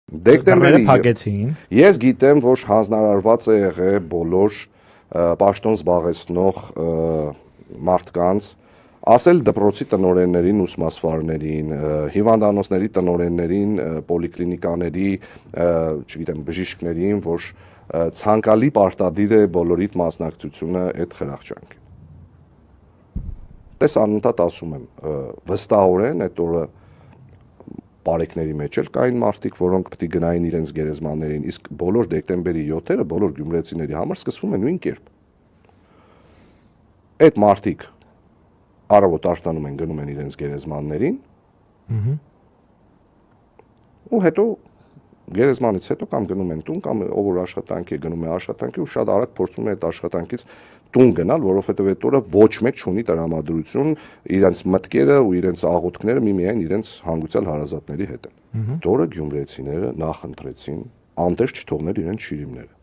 Դեկտեմբերի փակեցին։ Ես գիտեմ, որ հանձնարարված է եղել բոլոր պաշտոն զբաղեցնող մարդկանց ասել դպրոցի տնօրեններին, ուսմասվարներին, հիվանդանոցների տնօրեններին, պոլիկլինիկաների, չգիտեմ, բժիշկներին, որ ցանկալի պարտադիր է բոլորիդ մասնակցությունը այդ խրախճանքին։ Տես անընդհատ ասում եմ, վստահորեն այդ օրը բարեկների մեջ էլ կային մարդիկ, որոնք պետք է գնային իրենց գերեզմաններին, իսկ բոլոր դեկտեմբերի 7-երը բոլոր գյումրեցիների համար սկսվում է նույն կերպ։ Այդ մարդիկ առավոտ արտանում են, գնում են իրենց գերեզմաններին, ու հետո գերեզմանից հետո կամ գնում են տուն, կամ ով որ աշխատանքի է գնում է աշխատանքի ու շատ արագ փորձում է այդ աշխատանքից տուն գնալ, որովհետև այդ օրը ոչ մեկ չունի տրամադրություն իրենց մտքերը ու իրենց աղոթքները միմիայն իրենց հանգուցյալ հարազատների հետ են։ Դորը գյումրեցիները նախընտրեցին անտեր չթողնել իրենց շիրիմները։